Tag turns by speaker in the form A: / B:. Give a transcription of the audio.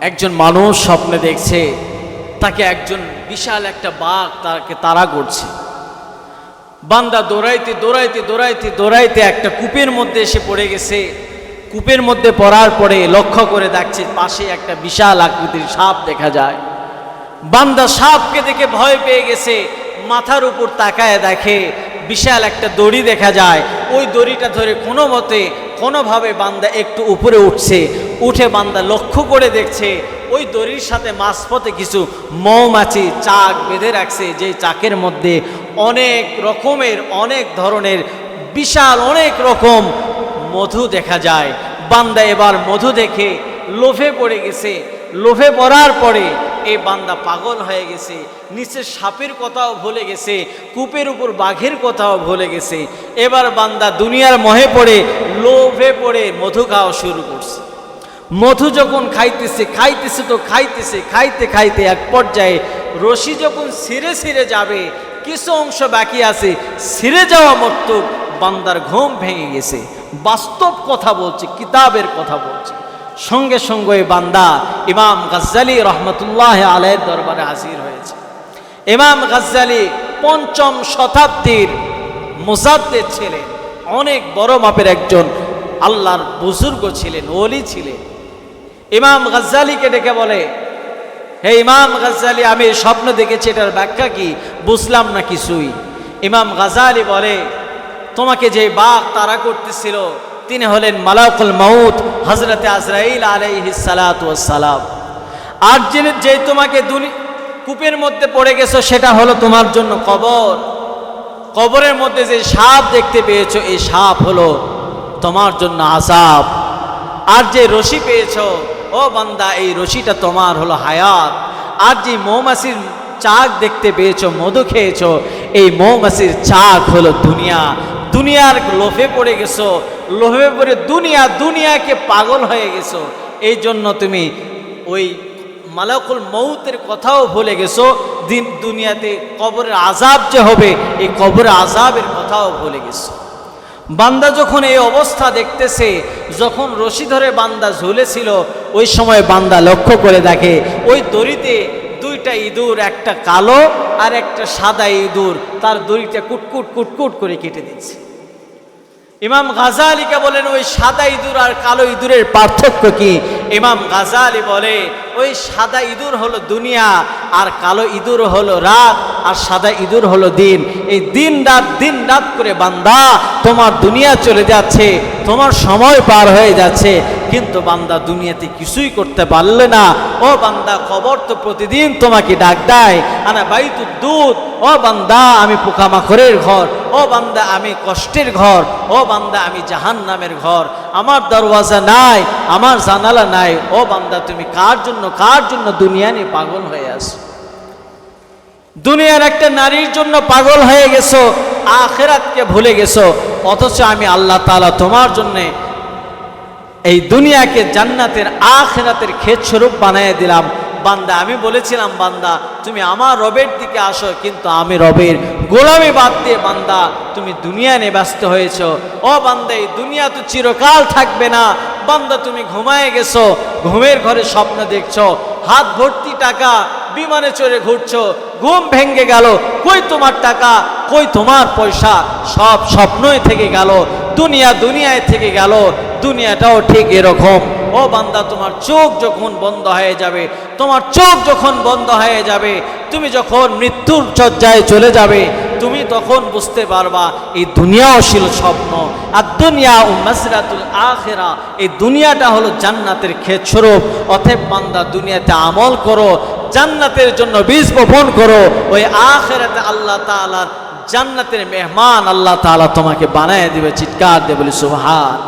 A: একজন মানুষ স্বপ্নে দেখছে তাকে একজন বিশাল একটা বাঘ তাকে তাড়া করছে। বান্দা দৌড়াইতে দৌড়াইতে দৌড়াইতে দৌড়াইতে একটা কূপের মধ্যে এসে পড়ে গেছে। কূপের মধ্যে পড়ার পরে লক্ষ্য করে দেখছে পাশে একটা বিশাল আকৃতির সাপ দেখা যায়। বান্দা সাপকে দেখে ভয় পেয়ে গেছে। মাথার উপর তাকায় দেখে বিশাল একটা দড়ি দেখা যায়। ওই দড়িটা ধরে কোনো মতে কোনোভাবে বান্দা একটু উপরে উঠছে। উঠে বান্দা লক্ষ্য করে দেখছে ওই দড়ির সাথে মাঝপথে কিছু মৌমাছি চাক বেঁধে রাখছে, যে চাকের মধ্যে অনেক রকমের অনেক ধরনের বিশাল অনেক রকম মধু দেখা যায়। বান্দা এবার মধু দেখে লোভে পড়ে গেছে। লোভে পড়ার পরে এই বান্দা পাগল হয়ে গেছে। নিচে সাপের কথাও ভুলে গেছে, কূপের উপর বাঘের কথাও ভুলে গেছে। এবার বান্দা দুনিয়ার মোহে পড়ে লোভে পড়ে মধু খাওয়া শুরু করছে। মধু যখন খাইতেছে খাইতেছে তো খাইতেছে, খাইতে খাইতে এক পর্যায়ে রশি যখন ছিঁড়ে ছিঁড়ে যাবে, কিছু অংশ বাকি আছে, ছিঁড়ে যাওয়া মর্তক বান্দার ঘুম ভেঙে গেছে। বাস্তব কথা বলছে, কিতাবের কথা বলছে। সঙ্গে সঙ্গে বান্দা ইমাম গাজ্জালি রহমতুল্লাহ আলাইহির দরবারে হাজির হয়েছে। ইমাম গাজ্জালি ৫ম শতাব্দীর মুজাদ্দিদ ছিলেন, অনেক বড় মাপের একজন আল্লাহর বুজুর্গ ছিলেন, ওলি ছিলেন। ইমাম গাজ্জালিকে ডেকে বলে, হে ইমাম গাজ্জালি, আমি স্বপ্ন দেখেছি, এটার ব্যাখ্যা কি? বুঝলাম না কিছুই। ইমাম গাজ্জালি বলে, তোমাকে যে বাঘ তাড়া করতেছিল তিনি হলেন মালাকুল মউত হযরতে আজরাইল আলাইহিস সালাতু ওয়াস সালাম। আর যে তোমাকে কূপের মধ্যে পড়ে গেছো সেটা হলো তোমার জন্য কবর। কবরের মধ্যে যে সাপ দেখতে পেয়েছো এই সাপ হলো তোমার জন্য আযাব। আর যে রশি পেয়েছো ও বান্দা, এই রশিটা তোমার হলো হায়াত। আর যে মৌমাছির চাক দেখতে পেয়েছো, মধু খেয়েছো, এই মৌমাছির চাক হলো দুনিয়া। দুনিয়ার লোভে পড়ে গেছো, লোভে পড়ে দুনিয়াকে পাগল হয়ে গেছো। এই জন্য তুমি ওই মালাকুল মউতের কথাও ভুলে গেছো। দুনিয়াতে কবরের আযাব যে হবে, এই কবরের আযাবের কথাও ভুলে গেছো। বান্দা যখন এই অবস্থা দেখতেছে, যখন রশি ধরে বান্দা ঝুলেছিল, ওই সময় বান্দা লক্ষ্য করে দেখে ওই দড়িতে দুইটা ইঁদুর, একটা কালো আর একটা সাদা ইঁদুর, তার দড়িটা কুটকুট কুটকুট করে কেটে দিচ্ছে। ইমাম গাজ্জালিকে বলেন, ওই সাদা ইঁদুর আর কালো ইঁদুরের পার্থক্য কি? ইমাম গাজ্জালি বলে, ওই সাদা ইঁদুর হলো দুনিয়া, আর কালো ইঁদুর হলো রাত, আর সাদা ইঁদুর হলো দিন। এই দিন রাত করে বান্দা তোমার দুনিয়া চলে যাচ্ছে, তোমার সময় পার হয়ে যাচ্ছে, কিন্তু বান্দা দুনিয়াতে কিছুই করতে পারলে না। ও বান্দা, কবর তো প্রতিদিন তোমাকে ডাক দেয়, আনা বাইতুদ দুদ। ও বান্দা, আমি পোকামাকড়ের ঘর। ও বান্দা, আমি কষ্টের ঘর। ও বান্দা, আমি জাহান্নামের ঘর। আমার দরওয়াজা নাই, আমার জানালা নাই। ও বান্দা, তুমি কার জন্য দুনিয়া নিয়ে পাগল হয়ে আছো? দুনিয়ার একটা নারীর জন্য পাগল হয়ে গেছো, আখিরাতকে ভুলে গেছো। অথচ আমি আল্লাহ তাআলা তোমার জন্য এই দুনিয়াকে জান্নাতের আখিরাতের ক্ষেত স্বরূপ বানিয়ে দিলাম। বান্দা, আমি বলেছিলাম বান্দা তুমি আমার রবের দিকে আসো, কিন্তু আমি রবের গোলামি বাদ দিয়ে বান্দা তুমি দুনিয়া নিয়ে ব্যস্ত হয়েছ। ও বান্দা, এই দুনিয়া তো চিরকাল থাকবে না। বান্দা, তুমি ঘুমায় গেছো, ঘুমের ঘরে স্বপ্ন দেখছো, হাত ভর্তি টাকা, বিমানে চড়ে ঘুরছো, ঘুম ভেঙে গেল, কই তোমার টাকা, কই তোমার পয়সা? সব স্বপ্নই থেকে গেল, দুনিয়ায় থেকে গেল। দুনিয়াটাও ঠিক এরকম। ও বান্দা, তোমার চোখ যখন বন্ধ হয়ে যাবে, তুমি যখন মৃত্যুর শয্যায় চলে যাবে, তুমি তখন বুঝতে পারবা এই দুনিয়াও ছিল স্বপ্ন। আর দুনিয়া মাসরাতুল আখিরা, এই দুনিয়াটা হলো জান্নাতের ক্ষেত স্বরূপ। অতএব বান্দা, দুনিয়াতে আমল করো, জান্নাতের জন্য বীজ বপন করো। ওই আখিরাতে আল্লাহ তাআলার জান্নাতের মেহমান আল্লাহ তাআলা তোমাকে বানায় দিবে। চিৎকার দিয়ে বলি সুবহান।